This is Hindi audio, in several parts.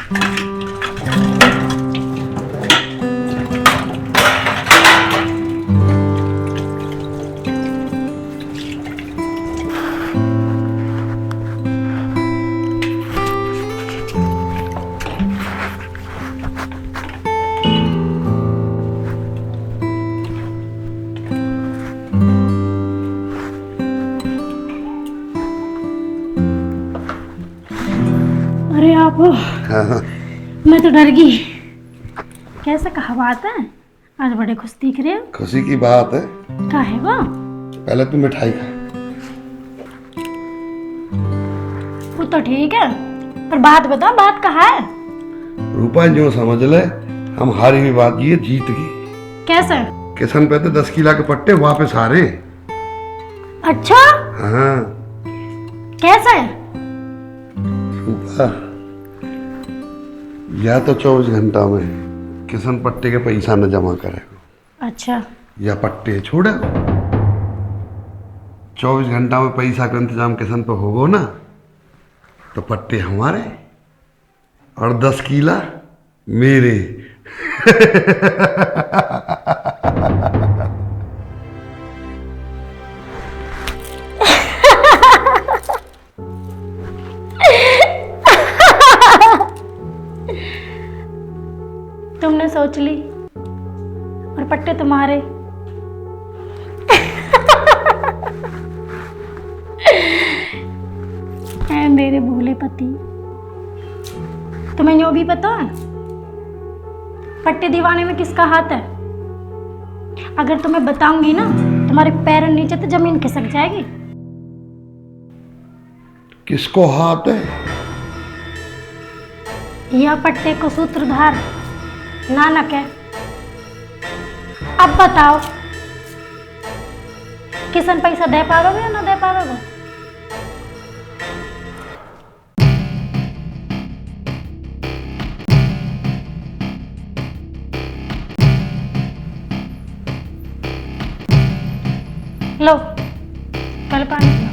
अरे आप हाँ। मैं तो डर गई। कैसा कहा बात है, आज बड़े खुश दिख रहे हो। खुशी की बात है। क्या है वो? पहले तू मिठाई खा। वो तो ठीक है, पर बात बताओ, बात कहाँ है? रूपा जो समझ ले, हम हारी हुई बात ये जीत गई। कैसे? किसान पे तो 10 किला के पट्टे वापस आ रहे। अच्छा, हाँ कैसे? रूपा, या तो 24 घंटा में किसान पट्टे के पैसा न जमा करेगा, अच्छा, या पट्टे छोड़े। 24 घंटा में पैसा का इंतजाम किसान पे होगो ना, तो पट्टे हमारे और 10 किला मेरे। तुमने सोच ली और पट्टे तुम्हारे। ऐ मेरे भोले पति, तुम्हें यो भी पता है पट्टे दिवाने में किसका हाथ है? अगर तुम्हें बताऊंगी ना, तुम्हारे पैरों नीचे तो जमीन खिसक जाएगी। किसको हाथ है? यह पट्टे को सूत्रधार नानक है। अब बताओ, किसान पैसा दे पाओगे या ना दे पाओगे? लो, पहले पानी पियो।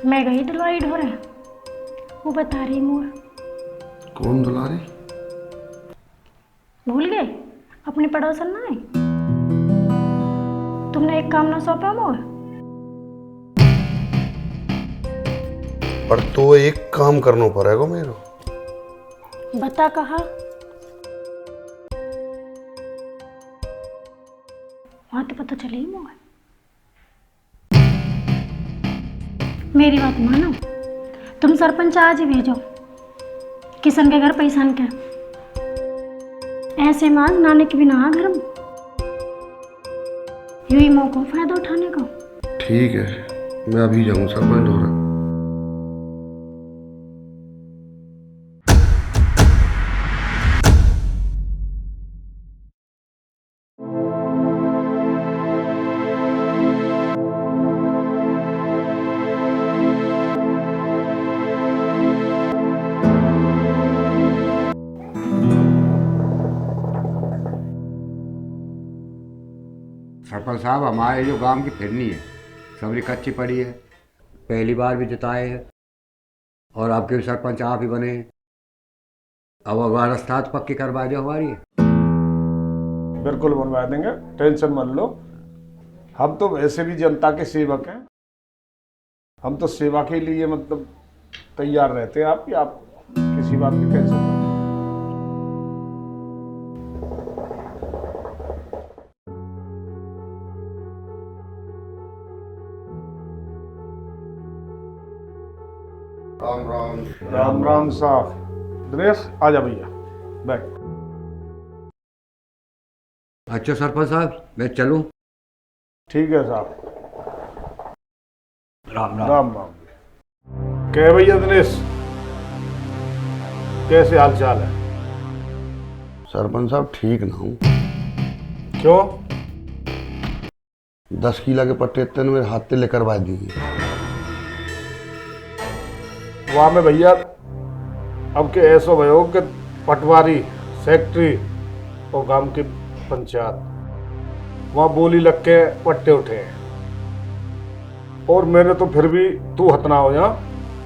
मैं गई दवाई ढोरे, वो बता रही मुँह। कौन दुलारी? भूल गए? अपनी पड़ोसन ना है, तुमने एक काम ना सौंपा मुँह। पर तो एक काम करना पड़ेगा मेरे। बता कहा? वहां तो पता चले ही मुँह। मेरी बात मानो, तुम सरपंच आज ही भेजो किशन के घर पैसा के। ऐसे मांग नाने के बिना आ घर में, यू ही मौका फायदा उठाने का। ठीक है, मैं अभी जाऊँ सरपंच हो रहा। सरपंच साहब, हमारे जो गांव की फिरनी है सबरी कच्ची पड़ी है। पहली बार भी जिताए हैं और आपके भी सरपंच आप ही बने। अब रास्ता तो पक्की करवा दो हमारी। बिल्कुल बनवा देंगे, टेंशन मत लो। हम तो वैसे भी जनता के सेवक हैं, हम तो सेवा के लिए मतलब तैयार रहते हैं। आप किसी बात की टेंशन मत लो। राम राम। राम राम साहब। दिनेश आजा भैया, बैठ। अच्छा सरपंच साहब, मैं चलूं? ठीक है साहब। राम राम। राम राम। क्या भैया दिनेश, कैसे हाल चाल है? सरपंच साहब ठीक ना हूँ। क्यों? 10 किला के पट्टे इतने मेरे हाथ से लेकर करवा दिए। वहाँ में भैया अब के ऐसा भयो कि पटवारी, सेक्रेटरी और गांव की पंचायत वहाँ बोली लग के पट्टे उठे हैं। और मैंने तो फिर भी तू हतना हो यहाँ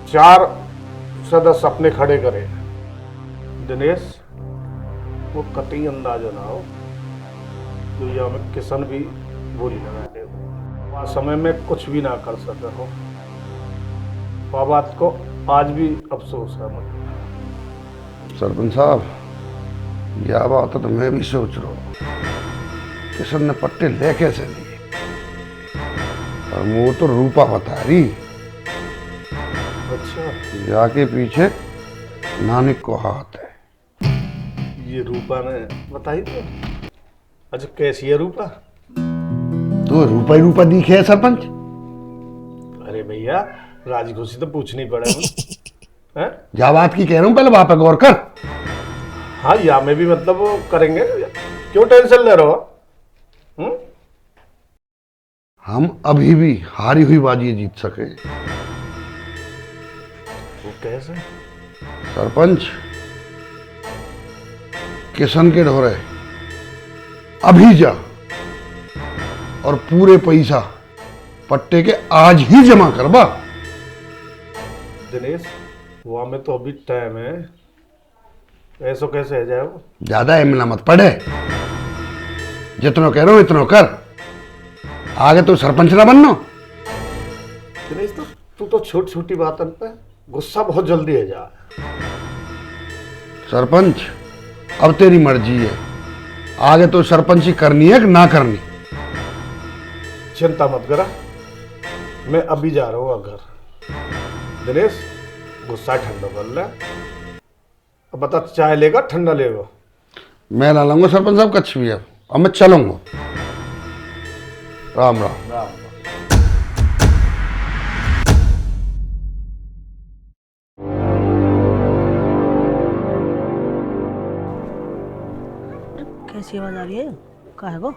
4 सदस्य अपने खड़े करे। दिनेश वो कतई अंदाजा ना हो तो यहाँ में किसान भी बोली लगा दे, वहाँ समय में कुछ भी ना कर सके हो। वह बात को आज भी अफसोस है मुझे। सरपंच साहब यह बात तो मैं भी सोच रहा हूँ, किशन ने पट्टे ले कैसे लिए, और वो तो रूपा बता रही अच्छा, जाके पीछे नानिक को हाथ है। ये रूपा ने बताई तो? अच्छा, कैसी है रूपा? तो रूपा ही रूपा दिखे है सरपंच। अरे भैया, राजी खुशी तो पूछनी पड़े हैं? जा बात की कह रहा हूँ, पहले वहां पे गौर कर। हाँ, या में भी मतलब वो करेंगे, क्यों टेंशन ले रहे हो? हम अभी भी हारी हुई बाजी जीत सके। वो कैसे? सरपंच किशन के ढोरे अभी जा और पूरे पैसा पट्टे के आज ही जमा करवा। दिनेश, वहां में तो अभी टाइम है, ऐसा कैसे है जाए वो? ज्यादा एमला मत पड़े, जितना कह रहा हूं इतना कर, आगे तो सरपंच ना बनना। दिनेश, तो तू तो छोटी छोटी बातों पे गुस्सा बहुत जल्दी है जा। सरपंच अब तेरी मर्जी है, आगे तो सरपंची करनी है कि ना करनी। चिंता मत करा, मैं अभी जा रहा हूँ घर। दिनेश, गुस्सा ठंडा कर ले। अब बता, चाय लेगा ठंडा लेगा? मैं ला लूंगा सरपंच साहब कच्छ भी, अब मैं चलूंगा। राम राम। राम। कैसी आवाज आ रही है? कहाँ है वो?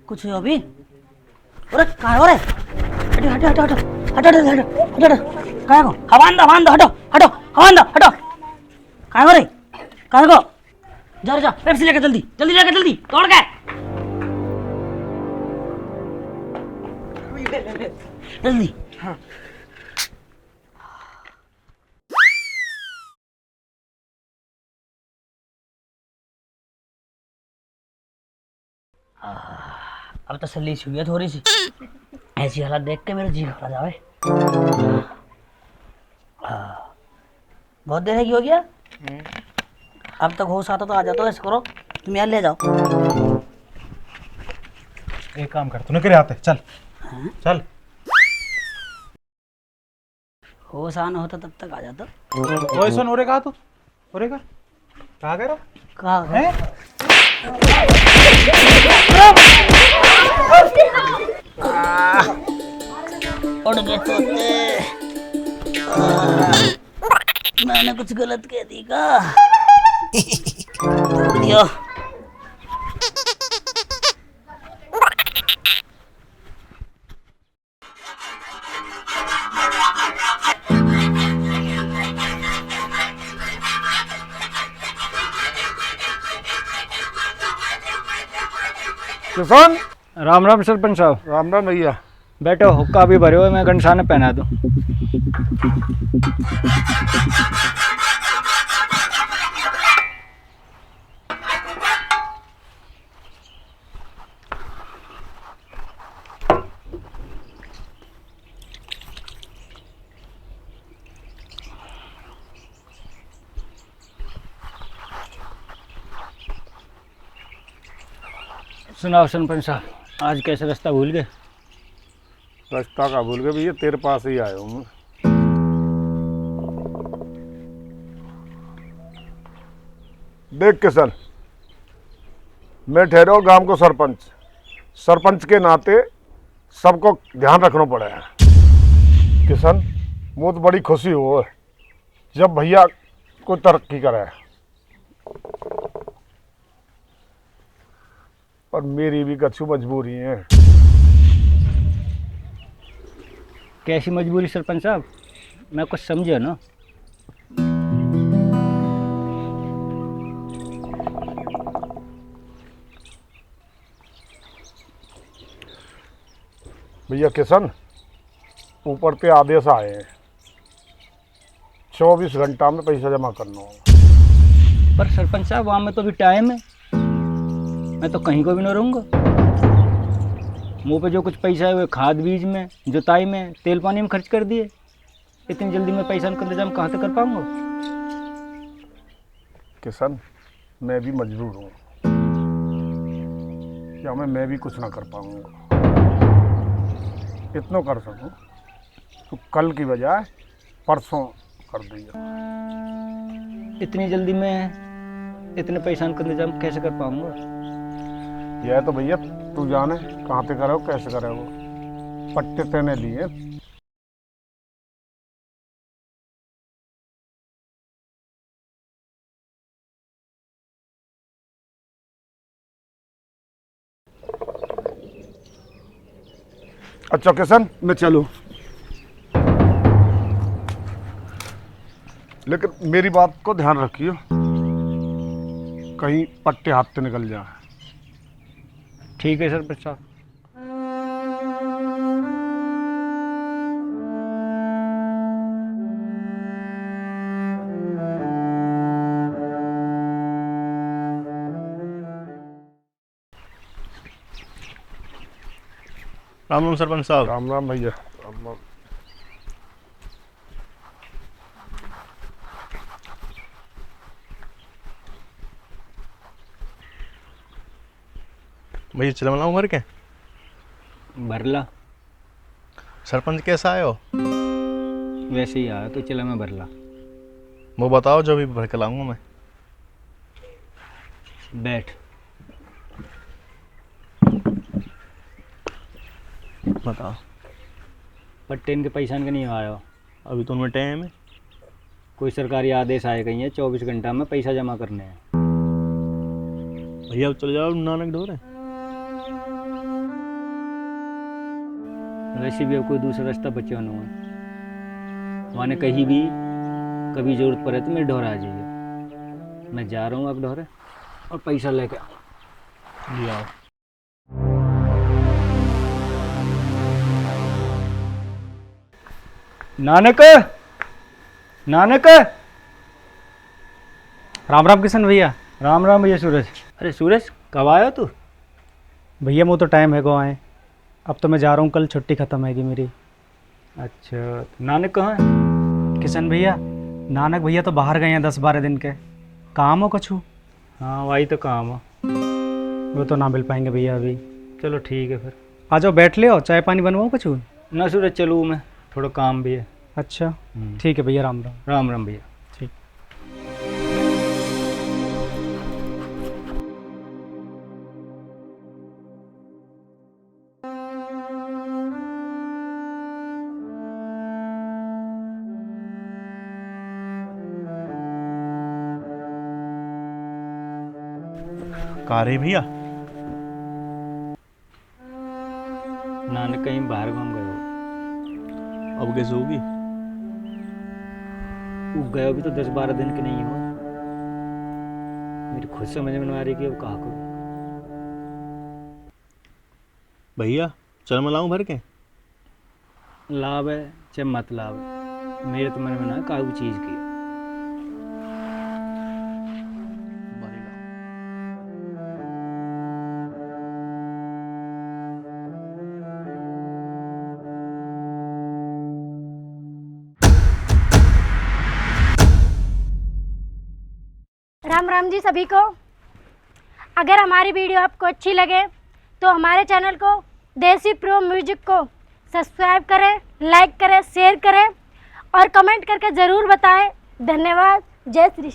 कुछ है अभी? अरे कहाँ है? अरे हटो हटो हटो हटो हटो हटो हटो हटो, कहाँ है वो? हवान दो हटो हटो, हवान दो हटो। कहाँ है रे? कहाँ है वो? जा जा, पेप्सी लेके जल्दी जल्दी लेके जल्दी तोड़ के जल्दी। हाँ, अब तसल्ली सी हुई है थोड़ी सी। ऐसी हालत देख के मेरा जी घबरा जावे। बहुत देर है, हो गया? अब तक होश आता तो आ जाता। ऐसे करो, तुम यार ले जाओ। एक काम कर, तूने करे आते चल। चल, होश आना होता तब तक आ जाता। ओए सुन, ओरे कहा तू? ओरे का कहाँ गया? कहाँ है? उड़ गए तोते। मैंने कुछ गलत कह दी का? तोड़ दिया। किसान, राम राम सरपंच साहब। राम राम भैया। बैठो, हुक्का भी भरे हुए, मैं घनसाने पहना दूं। सुनाओ सरपंच साहब, आज कैसे रास्ता भूल गए? रास्ता का भूल गए भैया, तेरे पास ही आया हूँ मैं। देख किसान, मैं ठहरा हूँ गांव को सरपंच। सरपंच के नाते सबको ध्यान रखना पड़ा है। किसान, बहुत बड़ी खुशी हो जब भैया को तरक्की करे, और मेरी भी कछु मजबूरी है। कैसी मजबूरी सरपंच साहब? मैं कुछ समझे ना। भैया किशन, ऊपर पे आदेश आए हैं 24 घंटा में पैसा जमा करना होगा। पर सरपंच साहब वहाँ में तो अभी टाइम है, मैं तो कहीं को भी नहीं रहूँगा। मुँह पे जो कुछ पैसा है वो खाद बीज में, जुताई में, तेल पानी में खर्च कर दिए। इतनी जल्दी मैं पैसा का इंतजाम कहाँ से कर पाऊँगा? किशन, मैं भी मजबूर हूँ, या मैं भी कुछ ना कर पाऊँगा। इतना कर सकूँ तो कल की बजाय परसों कर दिया। इतनी जल्दी मैं इतने पैसा का इंतजाम कैसे कर पाऊँगा? यह तो भैया तू जाने कहाँ पे करे हो, कैसे करे हो। पट्टे तेने लिए। अच्छा किशन, मैं चलूँ, लेकिन मेरी बात को ध्यान रखियो, कहीं पट्टे हाथ से निकल जाए। ठीक है सरपंच साहब। राम राम सरपंच साहब। राम राम भैया। राम राम। भैया चले मलाऊँ भर के? भरला सरपंच कैसा आए हो? वैसे ही आया तो चला मैं भरला। वो बताओ जो भी भर के लाऊंगा मैं। बैठ। बताओ। पट्टे इनके पैसा का नहीं आया। अभी तो उनमें टाइम है। कोई सरकारी आदेश आए कहीं है 24 घंटा में पैसा जमा करने हैं। भैया अब चले जाओ नानक ढोरे। वैसे भी अब कोई दूसरा रास्ता बचा नहीं है। माने कहीं भी कभी ज़रूरत पड़े तो मेरे ढोरा आ जाइए। मैं जा रहा हूँ अब ढोरे और पैसा लेके आऊँ। ले आओ। नानक नानक। राम राम किशन भैया। राम राम भैया सूरज। अरे सूरज कब आया तू? भैया वो तो टाइम है गो आए, अब तो मैं जा रहा हूँ, कल छुट्टी ख़त्म हैगी मेरी। अच्छा तो नानक कहाँ है? किशन भैया, नानक भैया तो बाहर गए हैं 10-12 दिन के। काम हो कछु? हाँ वही तो काम है। वो तो ना मिल पाएंगे भैया अभी। चलो ठीक है फिर। आ जाओ बैठ ले, चाय पानी बनवाऊँ कछु? ना सूरज चलूँ मैं, थोड़ा काम भी है। अच्छा ठीक है भैया, राम राम। राम राम भैया। ठीक। कहाँ रहे भैया? नानक कहीं बाहर घूम गए हो। अब कैसे होगी? वो गए भी तो 10-12 दिन के नहीं हो। मेरी खुद समझ में नहीं आ रही कि अब कहाँ करूँ। भैया चल मलाऊँ भर के? लाभ है चाहे मत लाभ है, मेरे तो मन में ना काहू चीज़ की। राम राम जी सभी को। अगर हमारी वीडियो आपको अच्छी लगे तो हमारे चैनल को देसी प्रो म्यूजिक को सब्सक्राइब करें, लाइक करें, शेयर करें और कमेंट करके ज़रूर बताएं। धन्यवाद। जय श्री श्याम।